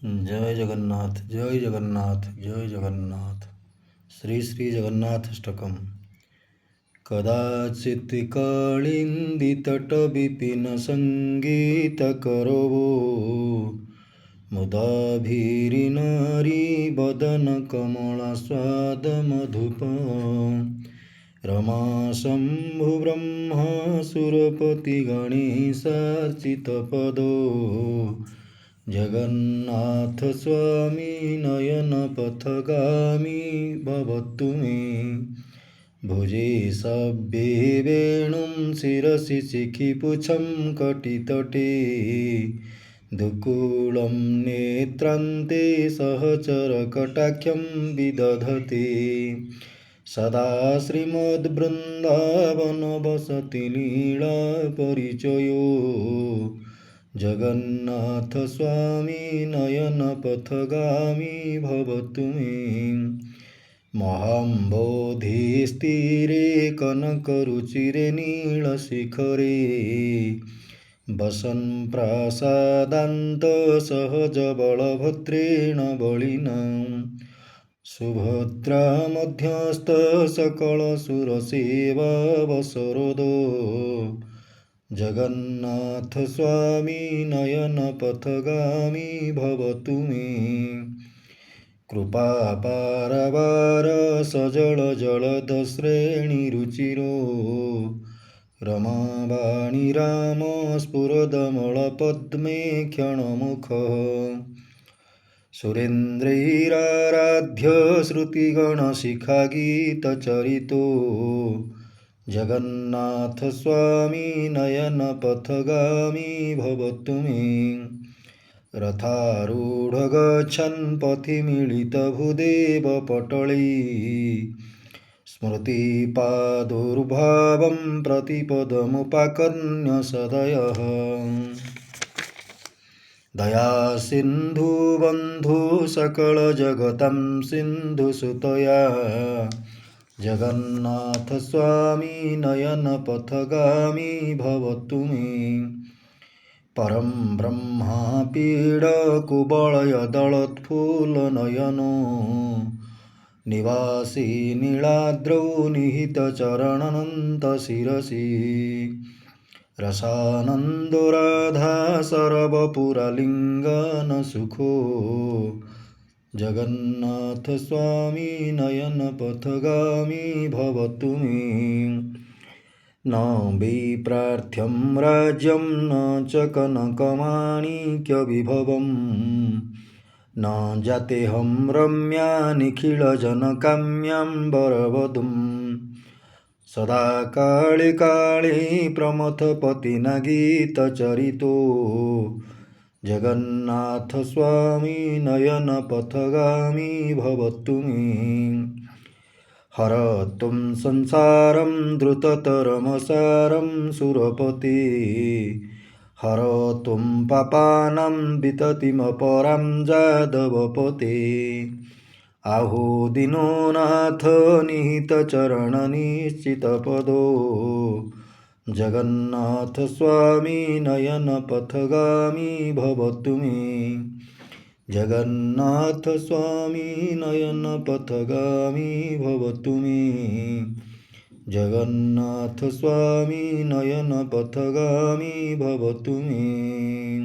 जय जगन्नाथ जय जगन्नाथ जय जगन्नाथ. श्री श्री जगन्नाथष्टकम्. कदाचित् काळिन्दी तटविपिन सङ्गीतकरवो मुदाभिरिनारी वदन कमलास्वादमधुप रमा शम्भुब्रह्मा सुरपति गणेशार्चितपदो जगन्नाथ स्वामी नयन पथगामी भवतु मे भुजे सभ्ये वेणुं शिरसि शिखिपुच्छं कटितटे दुकूलं नेत्रान्ते सहचरकटाक्षं विदधते सदा श्रीमद्वृन्दावनवसति लीलापरिचयो जगन्नाथ स्वामी नयन पथगामी भवतु मे महाम्बोधिस्थिरे कनकरुचिरे नीलशिखरे वसन् प्रासादान्त सहजबलभद्रेण बलिना सुभद्रा मध्यस्थ सकलसुरसेवावसरोदो जगन्नाथ स्वामी नयन पथगामी भवतु मे कृपापारवार सजल जलदश्रेणिरुचिरो रमावाणी राम स्फुरदमलपद्मे क्षणमुखः सुरेन्द्रैराराध्य श्रुतिगणशिखागीतचरितो जगन्नाथ स्वामी नयन पथगामी भवतु मे रथारूढ गच्छन् पथि मिलितभूदेव पटलै स्मृतिपादुर्भावं प्रतिपदमुपाकर्ण्य सदयः दयासिन्धुबन्धु सकलजगतं सिन्धुसुतया जगन्नाथ स्वामी नयन पथगामी भवतु मे परं ब्रह्मा पीडकुवलयदलत्फुल्लनयनो निवासी नीलाद्रौ निहितचरणनन्तशिरसि रसानन्दो राधा सर्वपुरलिङ्गनसुखो जगन्नाथ स्वामी नयन पथगामी भवतु मे न विप्रार्थ्यं राज्यं न च कनकमाणिक्यविभवं न जातेऽहं रम्या निखिलजनकाम्यां वरवधूं सदा काले काले प्रमथपतिना गीतचरितो जगन्नाथ स्वामी नयन पथगामी भवतु मे हरतुं संसारं द्रुततरमसारं सुरपते हरतुं पापानां विततिमपरां जादवपते आहो दीनो नाथ निहितचरणनिश्चितपदो जगन्नाथ स्वामी नयन पथगामी भवतु मे जगन्नाथ स्वामी नयन पथगामी भवतु मे जगन्नाथ स्वामी नयन पथगामी भवतु मे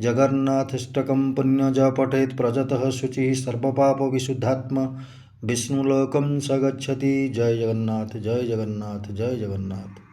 जगन्नाथष्टकं पुण्यज पठेत् प्रजतः शुचिः सर्वपापविशुद्धात्मा विष्णुलोकं स गच्छति. जय जगन्नाथ जय जगन्नाथ जय जगन्नाथ.